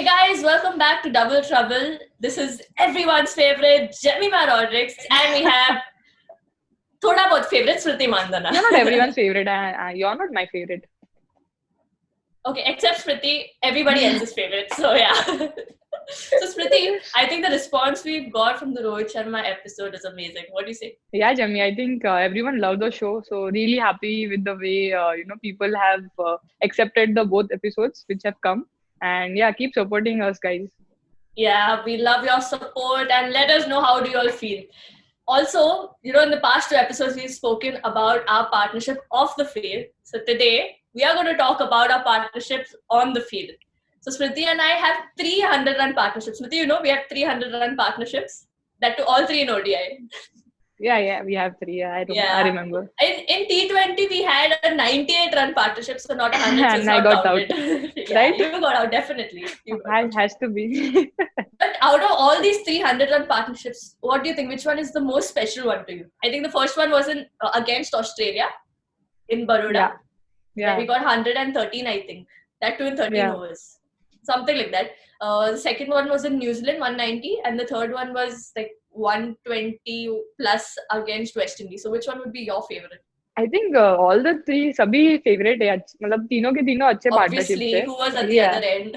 Hey guys, welcome back to Double Trouble. This is everyone's favorite Jemimah Rodrigues, and we have thoda bahut favorite Smriti Mandhana. You're not everyone's favorite. You're not my favorite. Okay, except Smriti, everybody else's favorite. So yeah. So Smriti, I think the response we've got from the Rohit Sharma episode is amazing. What do you say? Yeah, Jemi, I think everyone loved the show. So really happy with the way people have accepted the both episodes which have come. And yeah, keep supporting us, guys. Yeah, we love your support and let us know how do you all feel. Also, in the past two episodes, we've spoken about our partnership off the field. So today, we are going to talk about our partnerships on the field. So Smriti and I have 300-run partnerships. Smriti, we have 300-run partnerships. That to all three in ODI. Yeah, we have three. I remember. In T20, we had a 98-run partnership, so not 100. And I got out. Yeah, right? You got out, definitely. Has to be. But out of all these 300-run partnerships, what do you think? Which one is the most special one to you? I think the first one was against Australia in Baroda. Yeah. We got 113, I think. That too in 13 overs. Something like that. The second one was in New Zealand, 190. And the third one was like 120 plus against West Indies. So which one would be your favorite? I think all the three sabhi favorite hai. मतलब तीनों के तीनों अच्छे partnerships Obviously, who was at the other end?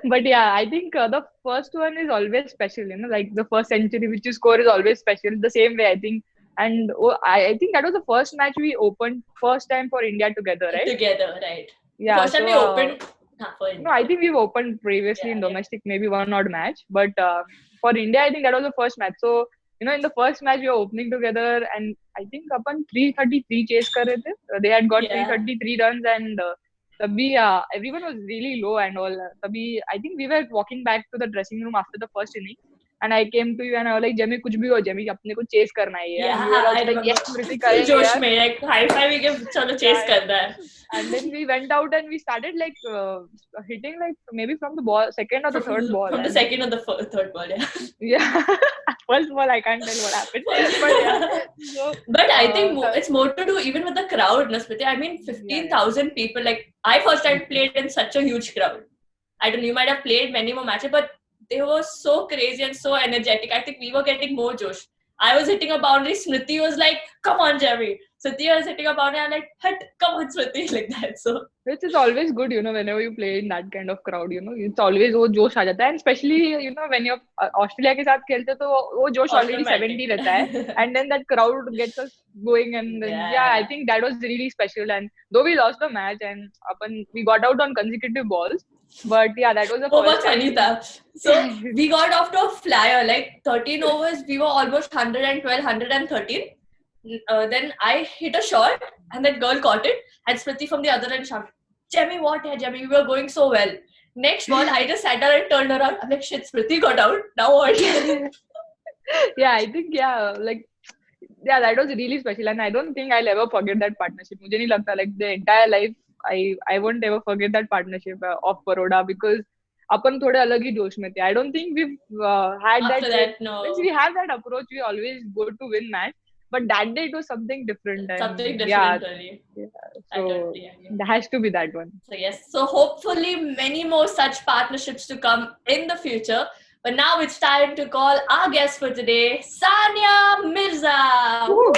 But yeah, I think the first one is always special, like the first century which you score is always special. The same way, I think. And I think that was the first match we opened first time for India together, right? Together, right. Yeah. First time we opened. No, I think we've opened previously in domestic, maybe one odd match. But for India, I think that was the first match. So, in the first match, we were opening together. And I think upon 333 chase kar rahe the. They had got 333 runs and everyone was really low and all. I think we were walking back to the dressing room after the first inning. And I came to you and I was like, Jemi, kuch bhi ho, Jemi, apne ko chase karna hai. Yeah, and you were also like, yes, Smriti, karenge Josh mein, like high five we give, chalo chase karna hai. And then we went out and we started like hitting like maybe from the ball, second or the third ball. From the second or the third ball, yeah. Yeah. First ball, I can't tell what happened. But yeah. But I think it's more to do even with the crowd, Smriti. I mean, 15,000 people. Like, I first time played in such a huge crowd. I don't know, you might have played many more matches, but they were so crazy and so energetic. I think we were getting more josh. I was hitting a boundary. Smriti was like, come on, Jemi. Smriti was hitting a boundary. I'm like, come on, Smriti, like that. So which is always good, whenever you play in that kind of crowd, it's always wo josh aa jata hai. And especially, when you're Australia ke saath khelte, to wo josh already 70 rehta hai. And then that crowd gets us going. And then, I think that was really special. And though we lost the match and we got out on consecutive balls. But yeah, that was the first time. So we got off to a flyer, like 13 overs, we were almost 112, 113. Then I hit a shot and that girl caught it and Smriti from the other end shouted, Jemi, what hai, Jemi? We were going so well. Next ball, I just sat down and turned around. I'm like, shit, Smriti got out. Now what? Yeah, I think, that was really special. And I don't think I'll ever forget that partnership. मुझे नहीं लगता, like the entire life, I won't ever forget that partnership of Baroda because अपन थोड़े अलग ही जोश में थे. I don't think we've had after that. No. Since we have that approach, we always go to win match. But that day it was something different. Something different, really. Yeah. So there has to be that one. So yes. So hopefully many more such partnerships to come in the future. But now it's time to call our guest for today, Sania Mirza. Woo.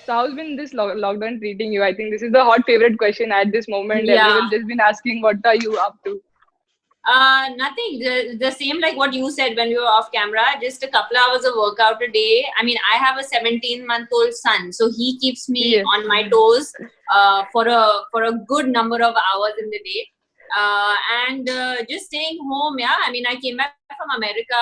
So how's been this lockdown treating you? I think this is the hot favorite question at this moment. Yeah. Everyone's just been asking, what are you up to? Nothing. The same like what you said when we were off camera. Just a couple hours of workout a day. I mean, I have a 17-month-old son, so he keeps me on my toes for a good number of hours in the day. And just staying home. Yeah, I mean, I came back from America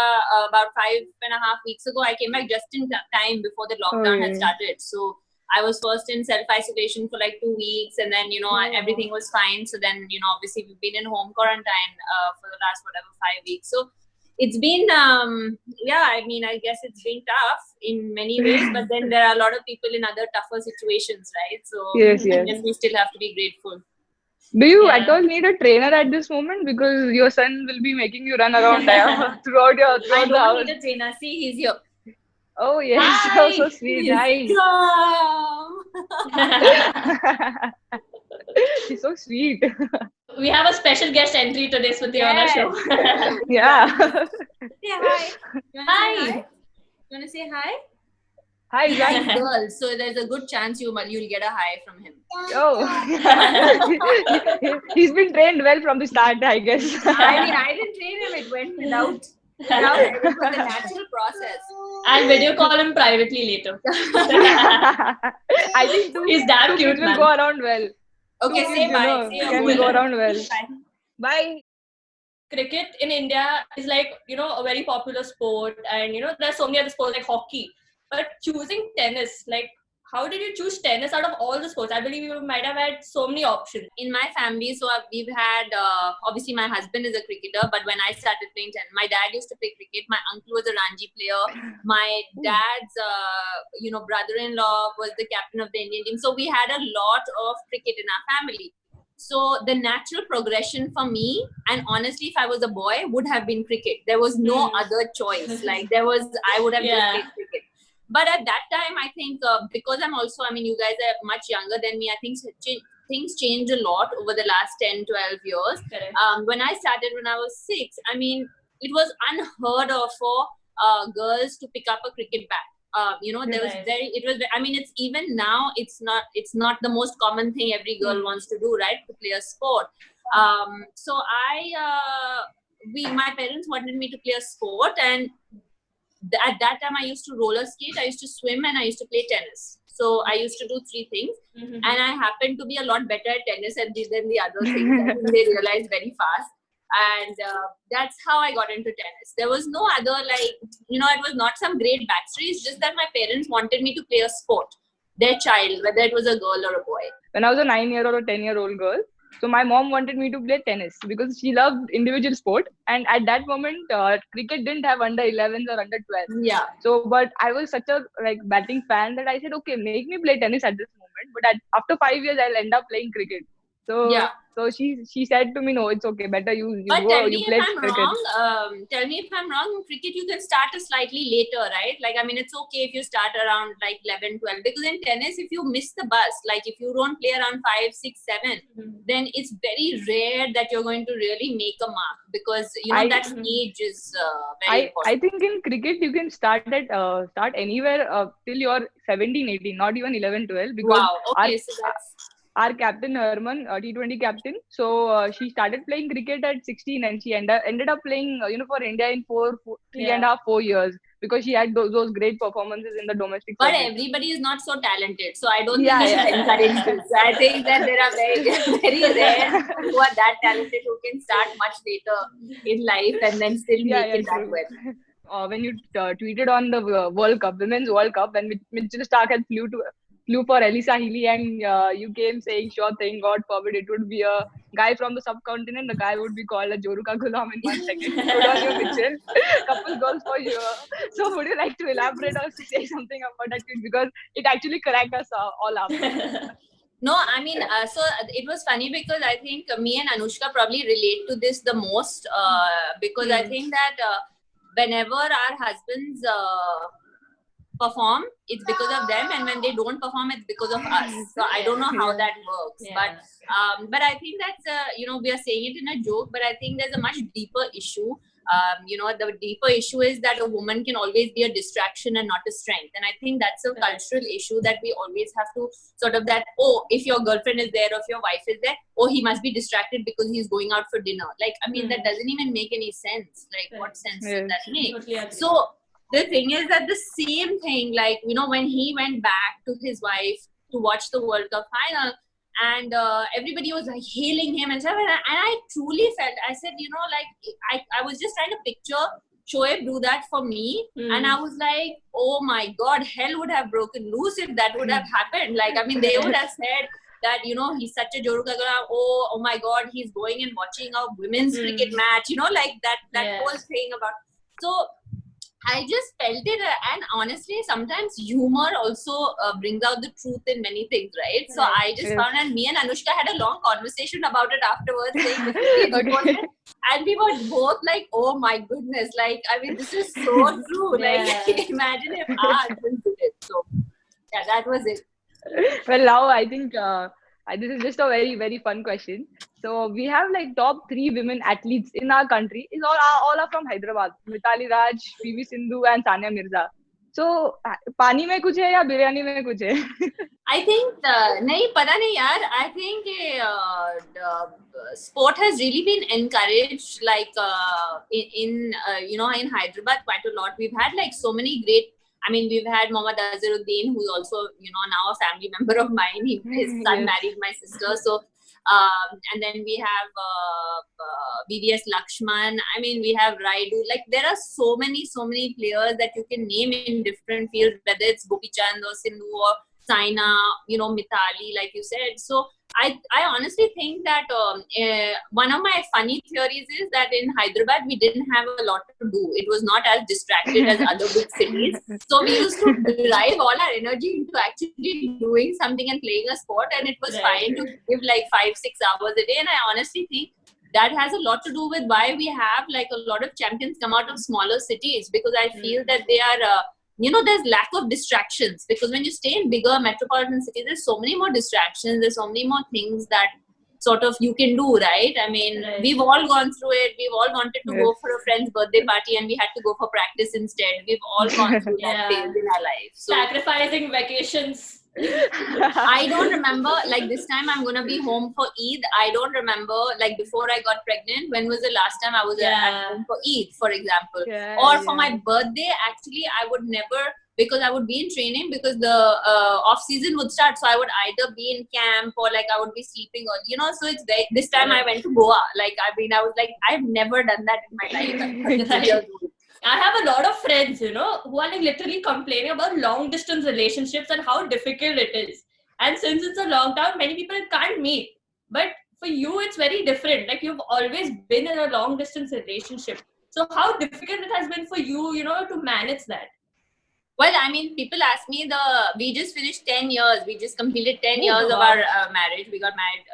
about 5.5 weeks ago. I came back just in time before the lockdown had started. So I was first in self-isolation for like 2 weeks and then, everything was fine. So then, obviously we've been in home quarantine for the last, 5 weeks. So it's been, I guess it's been tough in many ways, but then there are a lot of people in other tougher situations, right? So yes. And we still have to be grateful. Do you at all need a trainer at this moment? Because your son will be making you run around throughout the house. I don't need a trainer. See, he's here. Oh yes, Hi. so sweet. Hi. Come. She's so sweet. We have a special guest entry today, Smriti, on our Yes. show. Yeah. Say hi. You wanna say hi? Hi. You wanna say hi? Hi, He Zach. likes girls, so there's a good chance you'll get a hi from him. Oh, he's been trained well from the start, I guess. I mean, I didn't train him. It went without. It was a natural process. I'll video call him privately later. I think He's damn two cute, kids will man. go around well. Okay, Two say kids, bye. Say can your go bye. around well. Bye. Bye. Cricket in India is like, a very popular sport, and there's so many other sports like hockey. But choosing tennis, like, how did you choose tennis out of all the sports? I believe you might have had so many options. In my family, so we've had, obviously my husband is a cricketer, but when I started playing tennis, my dad used to play cricket. My uncle was a Ranji player. My dad's, brother-in-law was the captain of the Indian team. So we had a lot of cricket in our family. So the natural progression for me, and honestly, if I was a boy, would have been cricket. There was no other choice. I would have just played cricket. But at that time, I think because you guys are much younger than me, I think things change a lot over the last 10, 12 years. Correct. When I started when I was 6, it was unheard of for girls to pick up a cricket bat. It's even now, it's not the most common thing every girl wants to do, right? To play a sport. My parents wanted me to play a sport, and at that time I used to roller skate, I used to swim, and I used to play tennis. So I used to do 3 things, and I happened to be a lot better at tennis than the other things. I think they realized very fast, and that's how I got into tennis. There was no other, it was not some great backstory. It's just that my parents wanted me to play a sport, their child, whether it was a girl or a boy. When I was a 9-year-old or 10-year-old girl, so my mom wanted me to play tennis because she loved individual sport, and at that moment, cricket didn't have under 11s or under 12s. Yeah. So, but I was such a batting fan that I said, okay, make me play tennis at this moment. But after 5 years, I'll end up playing cricket. So yeah. So she said to me, no, it's okay. Better you But go. tell me You if play I'm cricket. wrong. Tell me if I'm wrong. Cricket, you can start slightly later, right? It's okay if you start around 11, 12. Because in tennis, if you miss the bus, if you don't play around 5, 6, 7, then it's very rare that you're going to really make a mark. Because that age is very important. I think in cricket you can start anywhere till you're 17, 18, not even 11, 12. Because wow. Okay, so that's. Our captain Herman, T20 captain, so she started playing cricket at 16, and she ended up playing for India in 3.5, 4 years, because she had those great performances in the domestic but circuit. Everybody is not so talented, so I don't think we should encourage this. I think that there are very rare who are that talented, who can start much later in life and then still make it that well. When you tweeted on the World Cup, Women's World Cup, when Mitchell Stark had flew for Elisa Healy, and you came saying, sure thing, God forbid, it would be a guy from the subcontinent, the guy would be called a Joruka Ghulam in 1 second. Good on you, Mitchell. Couple goals for you. So would you like to elaborate or say something about that tweet? Because it actually cracked us all up. No, so it was funny because I think me and Anushka probably relate to this the most because I think that whenever our husbands perform, it's because of them, and when they don't perform, it's because of us. So I don't know how that works, but I think that's we are saying it in a joke, but I think there's a much deeper issue. The deeper issue is that a woman can always be a distraction and not a strength, and I think that's a cultural issue that we always have to sort of that. Oh, if your girlfriend is there, or if your wife is there, oh, he must be distracted because he's going out for dinner. That doesn't even make any sense. What sense does that make? Totally. So the thing is that the same thing, when he went back to his wife to watch the World Cup final, and everybody was hailing him and stuff, and I truly felt, I said, I was just trying to picture Shoaib do that for me, and I was like, oh my God, hell would have broken loose if that would have happened. They would have said that, he's such a Joruka Ghulam, oh my God, he's going and watching a women's cricket match, that whole thing about. So I just felt it, and honestly, sometimes humor also brings out the truth in many things, right? So I just found, and me and Anushka had a long conversation about it afterwards, saying this is the important, and we were both like, "Oh my goodness!" Like, I mean, this is so true. Like, imagine if our husbands did it. So, yeah, that was it. Well, now I think this is just a very, very fun question. So we have like top 3 women athletes in our country. Is all are from Hyderabad. Mithali Raj, PV Sindhu, and Sania Mirza. So पानी में कुछ है या बिरयानी में कुछ है? I think नहीं पता नहीं यार. I think sport has really been encouraged like in in Hyderabad quite a lot. We've had like so many great. I mean, we've had Mohammad Azharuddin, who's also now a family member of mine. His son married my sister, so. And then we have VVS Lakshman. I mean, we have Raidu. Like, there are so many players that you can name in different fields, whether it's Gopi Chand or Sindhu or Saina, Mithali, like you said. So I honestly think that one of my funny theories is that in Hyderabad we didn't have a lot to do. It was not as distracted as other big cities. So we used to derive all our energy into actually doing something and playing a sport, and it was fine to give like 5-6 hours a day. And I honestly think that has a lot to do with why we have like a lot of champions come out of smaller cities, because I feel that they are there's lack of distractions, because when you stay in bigger metropolitan cities, there's so many more distractions, there's so many more things that sort of you can do, right? I mean, we've all gone through it. We've all wanted to go for a friend's birthday party and we had to go for practice instead. We've all gone through that phase in our life. So, sacrificing vacations. I don't remember, like this time I'm going to be home for Eid. I don't remember, like before I got pregnant, when was the last time I was at home for Eid, for example. Or for my birthday, actually, I would never, because I would be in training, because the off season would start. So I would either be in camp or like I would be sleeping, or, so it's very, this time I went to Goa. Like, I mean, I was like, I've never done that in my life. I have a lot of friends, who are like literally complaining about long distance relationships and how difficult it is. And since it's a lockdown, many people can't meet. But for you, it's very different. Like, you've always been in a long distance relationship. So how difficult it has been for you, to manage that? Well, I mean, people ask me, we just finished 10 years. We just completed 10 years of our marriage. We got married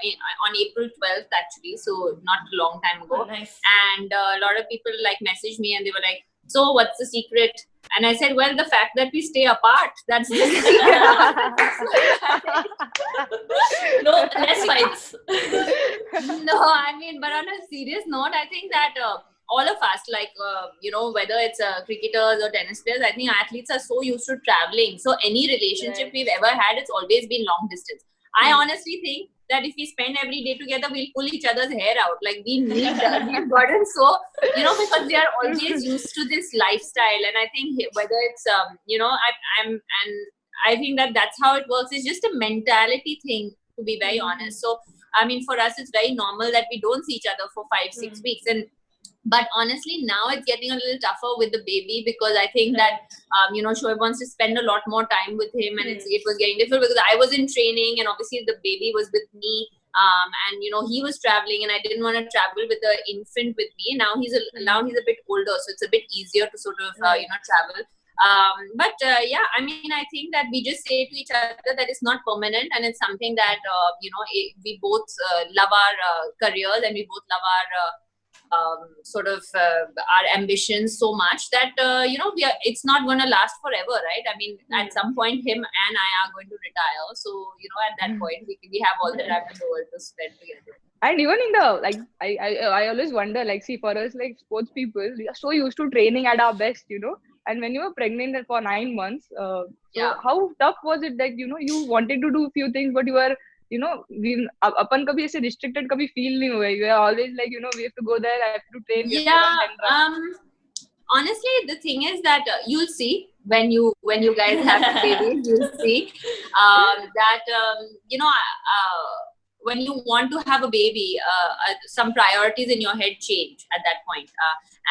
on April 12th, actually. So not a long time ago. Nice. And a lot of people like messaged me and they were like, so what's the secret? And I said, well, the fact that we stay apart, that's the secret. No, less fights. No, I mean, but on a serious note, I think that all of us, like, whether it's cricketers or tennis players, I think athletes are so used to traveling. So any relationship we've ever had, it's always been long distance. I honestly think that if we spend every day together, we'll pull each other's hair out. Like, we need that. We've gotten so, because they are always used to this lifestyle. And I think whether it's, I think that that's how it works. It's just a mentality thing, to be very honest. So, I mean, for us, it's very normal that we don't see each other for 5-6 weeks. But honestly, now it's getting a little tougher with the baby, because I think that, Shoaib wants to spend a lot more time with him, and it was getting difficult because I was in training and obviously the baby was with me, and he was traveling and I didn't want to travel with the infant with me. Now he's a bit older, so it's a bit easier to sort of travel. But I mean, I think that we just say to each other that it's not permanent, and it's something that we both love our careers, and we both love our our ambitions so much that it's not going to last forever, right? I mean, at some point him and I are going to retire, so at that point we have all the time in the world to spend together. And even in the, like, I always wonder, like, see, for us, like, sports people, we are so used to training at our best, and when you were pregnant for 9 months, so how tough was it that you wanted to do a few things, but you were अपन कभी ऐसे restricted कभी feel नहीं हुए. You are always like, we have to go there, I have to train. Honestly, the thing is that you'll see when you guys have the baby, you'll see that when you want to have a baby, some priorities in your head change at that point,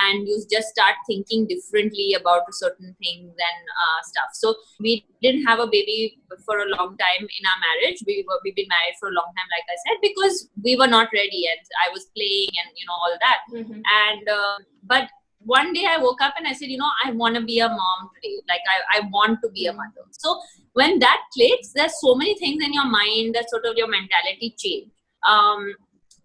and you just start thinking differently about certain things and stuff. So we didn't have a baby for a long time in our marriage. We've been married for a long time, like I said, because we were not ready, and I was playing and all that. And but one day I woke up and I said, I want to be a mom today. Like I want to be a mother. So when that clicks, there's so many things in your mind that sort of your mentality change.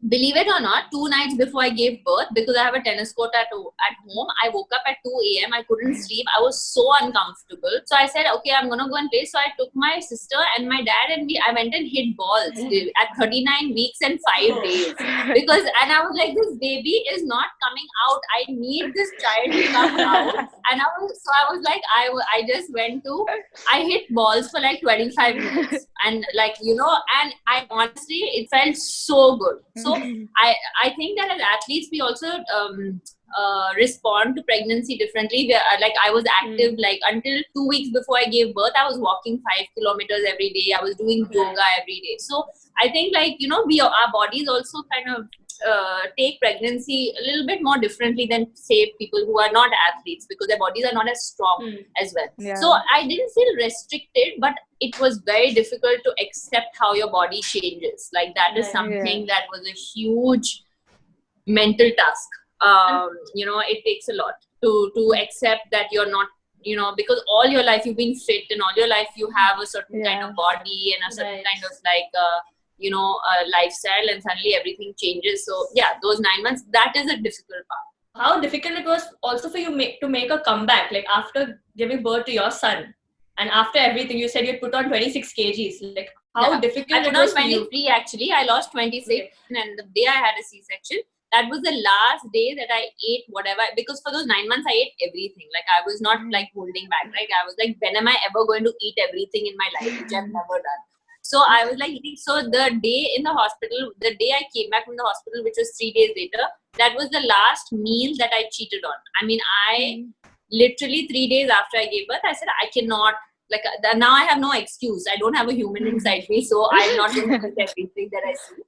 Believe it or not, 2 nights before I gave birth, because I have a tennis court at home, I woke up at 2 a.m. I couldn't sleep. I was so uncomfortable. So I said, okay, I'm going to go and play. So I took my sister and my dad and I went and hit balls at 39 weeks and 5 days. And I was like, this baby is not coming out. I need this child to come out. And I was like, I just went to, I hit balls for like 25 minutes. And like, and I honestly, it felt so good. So I think that as athletes, we also respond to pregnancy differently. Like I was active, like until 2 weeks before I gave birth, I was walking 5 kilometers every day. I was doing yoga every day. So I think like, our bodies also kind of take pregnancy a little bit more differently than say people who are not athletes, because their bodies are not as strong as well. Yeah. So I didn't feel restricted, but it was very difficult to accept how your body changes. Like that is something that was a huge mental task. It takes a lot to accept that you're not, because all your life you've been fit and all your life you have a certain kind of body and a certain kind of like lifestyle, and suddenly everything changes. So yeah, those 9 months, that is a difficult part. How difficult it was also for you to make a comeback, like after giving birth to your son, and after everything, you said you put on 26 kgs. Like how difficult it was for you? I put on 23 actually. I lost 26, and the day I had a C-section, that was the last day that I ate whatever, because for those 9 months I ate everything. Like I was not like holding back. Like I was like, when am I ever going to eat everything in my life, which I've never done. So I was like eating. So the day in the hospital, the day I came back from the hospital, which was 3 days later, that was the last meal that I cheated on. I mean, I literally 3 days after I gave birth, I said, I cannot, like now I have no excuse. I don't have a human inside me. So I'm not going to eat everything that I see.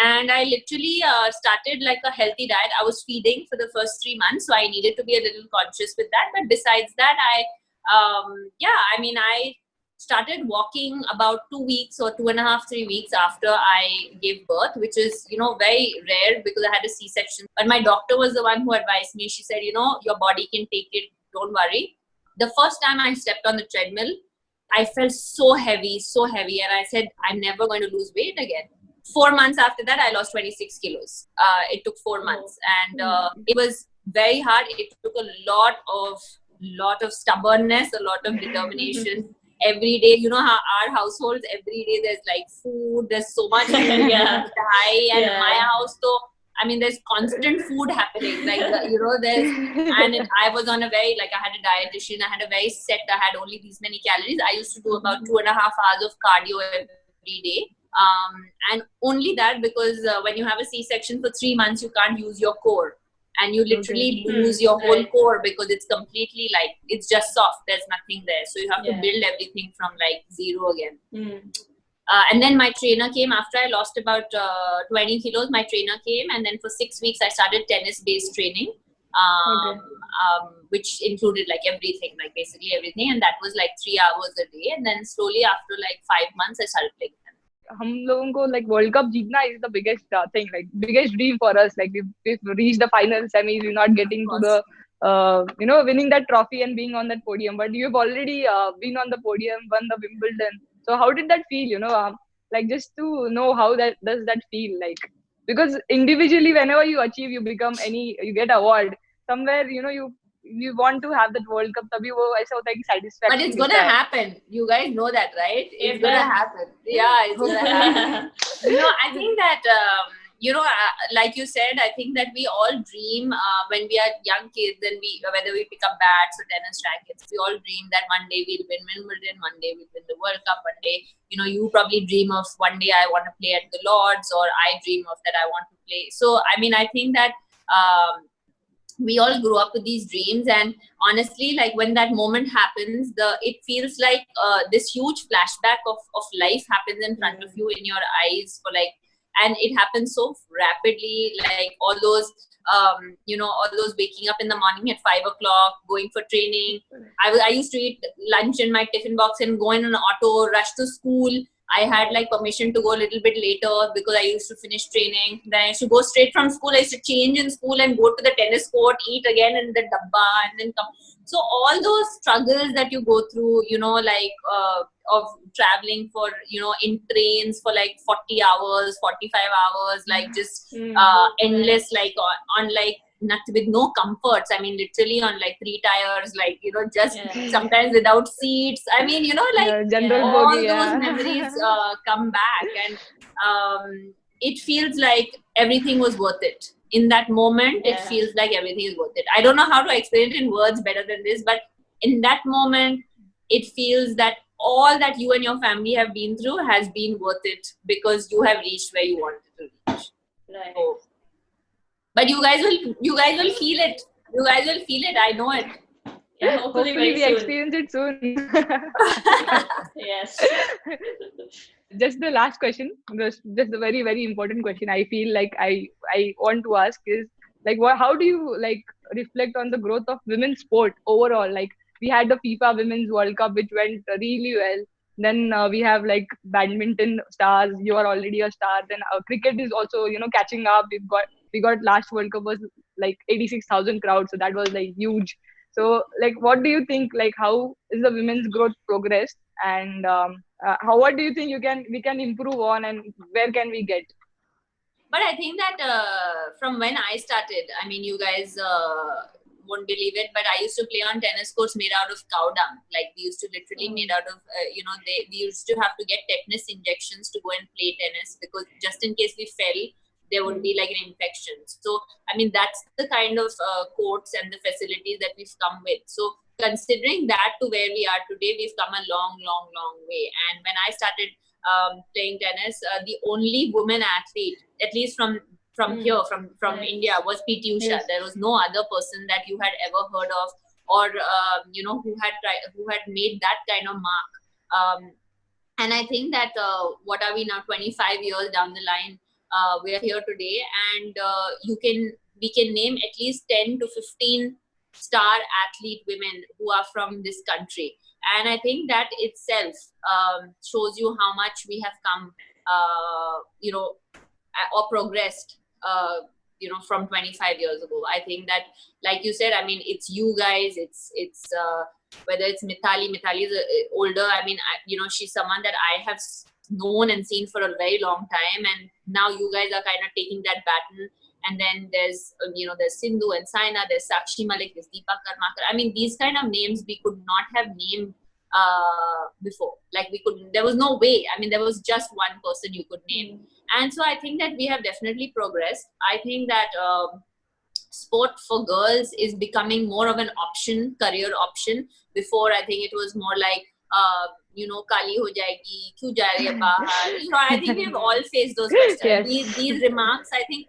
And I literally started like a healthy diet. I was feeding for the first 3 months. So I needed to be a little conscious with that. But besides that, I started walking about 2 weeks or 2.5, 3 weeks after I gave birth, which is, very rare because I had a C-section. But my doctor was the one who advised me. She said, your body can take it. Don't worry. The first time I stepped on the treadmill, I felt so heavy. And I said, I'm never going to lose weight again. 4 months after that, I lost 26 kilos. It took 4 months. And it was very hard. It took a lot of stubbornness, a lot of determination. Every day, how our households, every day there's like food, there's so much food and my house, so I mean there's constant food happening, like I was on a very, like I had a dietitian, I had a very set, I had only these many calories. I used to do about 2.5 hours of cardio every day, and only that because when you have a C-section for 3 months, you can't use your core. And you literally lose your whole core because it's completely like, it's just soft. There's nothing there. So you have to build everything from like zero again. And then my trainer came after I lost about 20 kilos. My trainer came, and then for 6 weeks I started tennis-based training, which included like everything, like basically everything. And that was like 3 hours a day. And then slowly after like 5 months, I started playing. हम लोगों को like World Cup जीतना is the biggest thing, like biggest dream for us. Like we've reached the final semis, we're not getting to the winning that trophy and being on that podium. But you've already been on the podium, won the Wimbledon. So how did that feel? Like just to know how does that feel like? Because individually, whenever you achieve, you get award somewhere. You want to have that World Cup, तभी वो ऐसा होता है कि satisfaction. But it's gonna happen. You guys know that, right? It's gonna happen. Yeah, it's gonna happen. I think that like you said, I think that we all dream when we are young kids, and whether we pick up bats or tennis rackets, we all dream that one day we'll win Wimbledon, one day we'll win the World Cup, one day, you probably dream of one day I want to play at the Lords, or I dream of that I want to play. So, I mean, I think that we all grew up with these dreams, and honestly, like when that moment happens, it feels like this huge flashback of life happens in front of you, in your eyes, and it happens so rapidly, like all those waking up in the morning at 5 o'clock, going for training. I used to eat lunch in my tiffin box and go in an auto, rush to school. I had like permission to go a little bit later because I used to finish training. Then I used to go straight from school. I used to change in school and go to the tennis court, eat again in the dabba, and then come. So all those struggles that you go through, you know, like of traveling for, you know, in trains for like 40 hours, 45 hours, like just endless, like on like nothing, with no comforts. I mean, literally on like 3 tires, like, you know, just sometimes without seats. I mean, you know, like general all bogie, those memories come back, and it feels like everything was worth it. In that moment, it feels like everything is worth it. I don't know how to explain it in words better than this, but in that moment, it feels that all that you and your family have been through has been worth it because you have reached where you wanted to reach. Right. So, but you guys will feel it. You guys will feel it. I know it. Yeah, hopefully we very soon. experience it soon. Yes. Just the last question, just the very, very important question I feel like I want to ask is, like, how do you like reflect on the growth of women's sport overall? Like, we had the FIFA Women's World Cup, which went really well. Then we have like badminton stars. You are already a star. Then cricket is also, you know, catching up. We got last World Cup was like 86,000 crowd, so that was like huge. So, like, what do you think? Like, how is the women's growth progressed, and what do you think we can improve on, and where can we get? But I think that from when I started, I mean, you guys won't believe it, but I used to play on tennis courts made out of cow dung. Like, we used to literally made out of, you know, we used to have to get tetanus injections to go and play tennis because just in case we fell, there would be like an infection. So, I mean, that's the kind of courts and the facilities that we've come with. So, considering that to where we are today, we've come a long, long, long way. And when I started playing tennis, the only woman athlete, at least from here, from India, was PT Usha. Yes. There was no other person that you had ever heard of, or you know, who had made that kind of mark. And I think that what are we now, 25 years down the line, we are here today, and we can name at least 10 to 15 star athlete women who are from this country. And I think that itself shows you how much we have come, you know, or progressed, you know, from 25 years ago. I think that, like you said, I mean, it's you guys, it's whether it's Mithali is older. I mean, you know, she's someone that I have known and seen for a very long time, and now you guys are kind of taking that baton. And then there's, you know, there's Sindhu and Saina, there's Sakshi Malik, there's Deepa Karmakar. I mean, these kind of names we could not have named before. Like, there was no way. I mean, there was just one person you could name. And so I think that we have definitely progressed. I think that sport for girls is becoming more of an option, career option. Before, I think it was more like, you know, Kali ho jayegi, kyun ja rahi hai bahar? You know, I think we've all faced those questions. Yes. These remarks, I think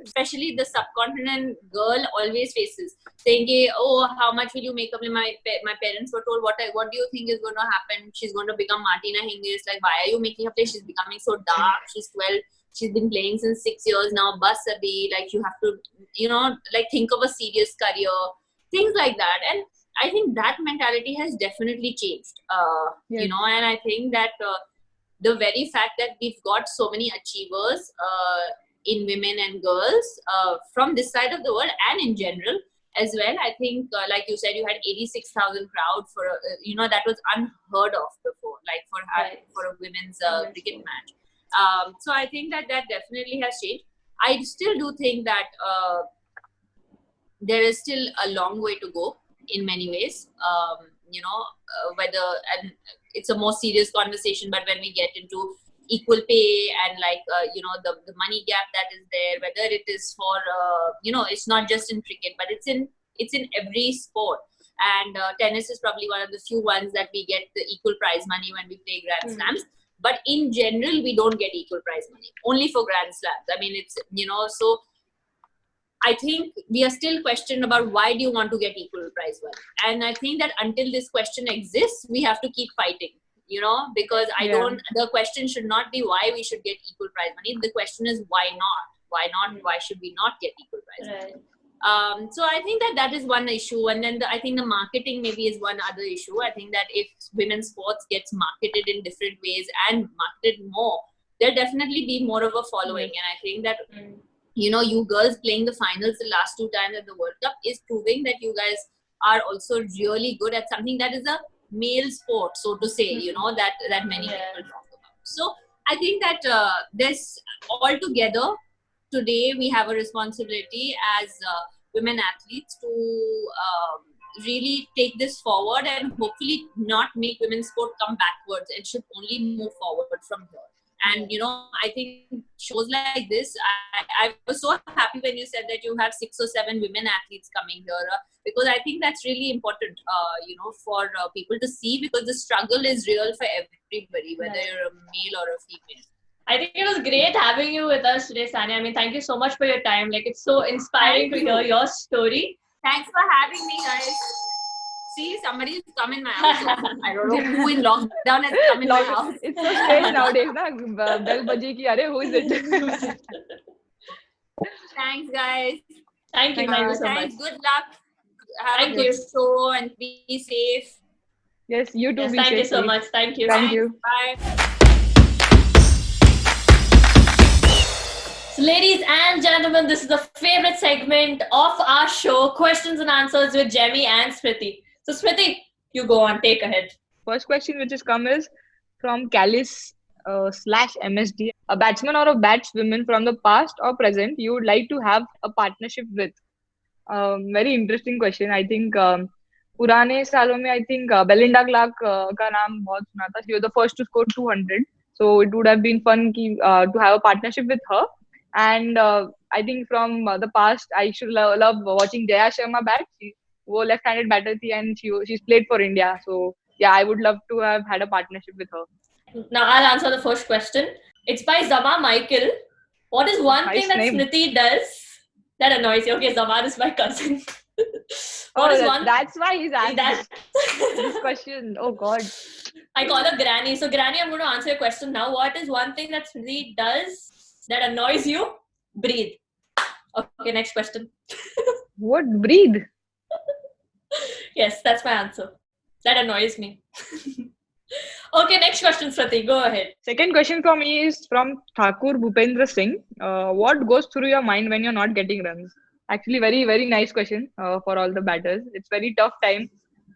especially the subcontinent girl always faces. Saying, oh, how much will you make up? My parents were told, what do you think is going to happen? She's going to become Martina Hingis. Like, why are you making her play? She's becoming so dark. She's 12. She's been playing since 6 years now. Bas abhi, like, you have to, you know, like, think of a serious career. Things like that. And I think that mentality has definitely changed, you know, and I think that the very fact that we've got so many achievers in women and girls from this side of the world and in general as well. I think, like you said, you had 86,000 crowd for, you know, that was unheard of before, like for a women's cricket match. So I think that definitely has changed. I still do think that there is still a long way to go in many ways, you know, whether, and it's a more serious conversation, but when we get into equal pay and like, you know, the money gap that is there, whether it is for, you know, it's not just in cricket, but it's in every sport. And tennis is probably one of the few ones that we get the equal prize money when we play Grand Slams. But in general, we don't get equal prize money, only for Grand Slams. I mean, it's, you know, so I think we are still questioned about why do you want to get equal prize money? And I think that until this question exists, we have to keep fighting, you know, because the question should not be why we should get equal prize money. The question is why not? Why not? Why should we not get equal prize money? So I think that is one issue, and then I think the marketing maybe is one other issue. I think that if women's sports gets marketed in different ways and marketed more, there'll definitely be more of a following. And I think that you girls playing the finals the last 2 times at the World Cup is proving that you guys are also really good at something that is a male sport, so to say. That many people talk about. So I think that this all together. Today, we have a responsibility as women athletes to really take this forward and hopefully not make women's sport come backwards. It should only move forward from here. And, I think shows like this, I was so happy when you said that you have 6 or 7 women athletes coming here because I think that's really important, for people to see because the struggle is real for everybody, whether you're a male or a female. I think it was great having you with us today, Sania. I mean, thank you so much for your time. Like, it's so inspiring to hear your story. Thanks for having me, guys. See, somebody's come in my house. I don't know who in lockdown has come in my house. It's so strange nowadays, na? Bell baji ki, who is it? Thanks, guys. Thank you so much. Good luck. Have a good show and be safe. Yes, you too. Thank you so much. Thank you. Thank you. Bye. So, ladies and gentlemen, this is the favorite segment of our show, Questions and Answers with Jemi and Smriti. So, Smriti, you go on, take ahead. First question which has come is from Callis /MSD. A batsman or a batswoman from the past or present you would like to have a partnership with? Very interesting question. I think पुराने सालों में I think Belinda Clark का नाम बहुत सुना था. She was the first to score 200. So it would have been fun to have a partnership with her. And I think from the past, I should love watching Jaya Sharma bat. She was left-handed batter and she's played for India. So yeah, I would love to have had a partnership with her. Now I'll answer the first question. It's by Zama Michael. What is one thing that Smriti does that annoys you? Okay, Zama is my cousin. That's why he's asking this question. Oh God. I call her Granny. So Granny, I'm going to answer your question now. What is one thing that Smriti does that annoys you? Breathe. Okay, next question. What? Breathe? Yes, that's my answer. That annoys me. Okay, next question, Smriti. Go ahead. Second question for me is from Thakur Bhupendra Singh. What goes through your mind when you're not getting runs? Actually, very, very nice question for all the batters. It's very tough time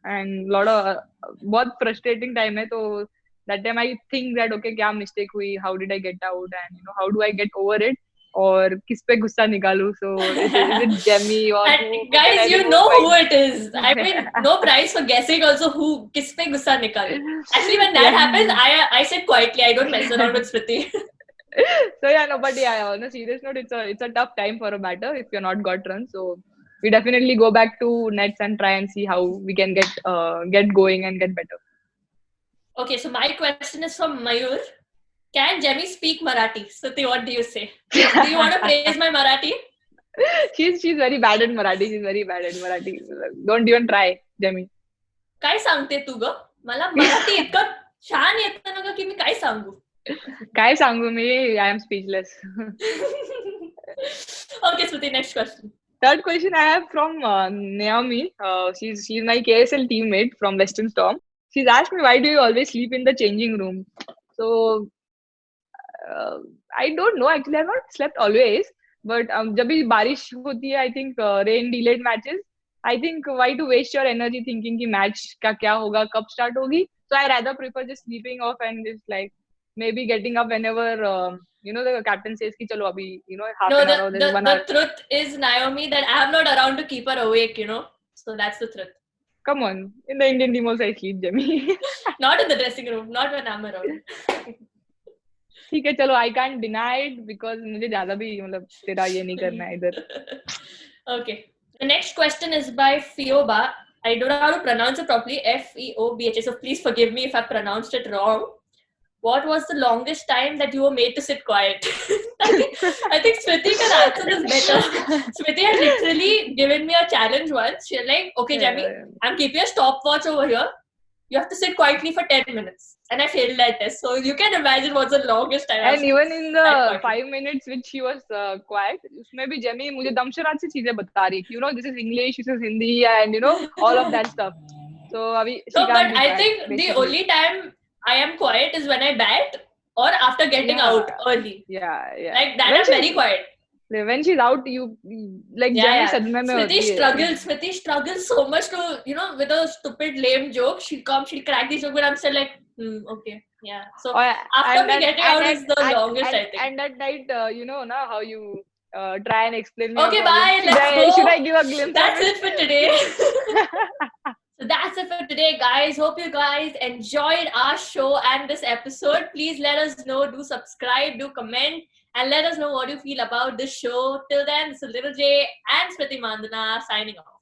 and lot of बहुत frustrating time है. So that time I think that okay, क्या mistake हुई? How did I get out? And how do I get over it? और किस पे गुस्सा निकालूं? So is it Jemi or guys, you know who it is. I mean, no prize for guessing also who किस पे गुस्सा निकालूं. Actually, when that happens, I sit quietly. I don't mess around with Smriti. So yeah, no, but yeah, on a serious note, it's a tough time for a batter if you're not got runs. So we definitely go back to nets and try and see how we can get going and get better. Okay, so my question is from Mayur. Can Jemi speak Marathi? Smriti, what do you say? Do you want to praise my Marathi? She's very bad at Marathi. She's very bad at Marathi. Don't even try, Jemi. काय सांगते तू ग? मला मराठी इतकं छान येतं ना ग की मी काय सांगू? काय सांगू मी? I am speechless. Okay, Smriti, next question. Third question I have from Naomi. She's my KSL teammate from Western Storm. She's asked me, why do you always sleep in the changing room? So I don't know. Actually, I've not slept always. But जब भी बारिश होती है, I think rain delayed matches. I think why to waste your energy thinking कि match का क्या होगा, कब start होगी? So I rather prefer just sleeping off and just like maybe getting up whenever the captain says कि चलो अभी half an hour or there's 1 hour. The truth is, Naomi, that I'm not around to keep her awake. So that's the truth. Come on, in the Indian team also I sleep, Jemi. Not in the dressing room, not when I'm around. ठीक है चलो, I can't deny it because मुझे ज़्यादा भी तेरा ये नहीं करना है इधर. Okay. The next question is by Fioba. I don't know how to pronounce it properly. Feobha. So please forgive me if I pronounced it wrong. What was the longest time that you were made to sit quiet? I think Smriti can answer this better. Smriti had literally given me a challenge once. She's like, okay, Jemi, I'm keeping a stopwatch over here. you have to sit quietly for 10 minutes. And I failed that test. So you can imagine what's the longest time. And even in the quietly. 5 minutes which she was quiet, उसमें भी Jemi मुझे दमशरात से चीजें बता रही कि this is English, this is Hindi, and all of that stuff. So अभी she No, can't but be I quiet, think basically. the only time I am quiet is when I bat or after getting out early. Yeah. Like that When I'm very quiet. When she's out, you like Jemi sadme mein hoti hai. Smriti struggles so much to, with a stupid lame joke. She'll crack the joke, but I'm still like, okay, yeah. So after me getting out is the longest, I think. And that night, now how you try and explain me. Okay, bye. Let's go. Should I give a glimpse? That's it for today. So that's it for today, guys. Hope you guys enjoyed our show and this episode. Please let us know. Do subscribe, do comment, and let us know what you feel about this show. Till then, this is Little J and Smriti Mandhana signing off.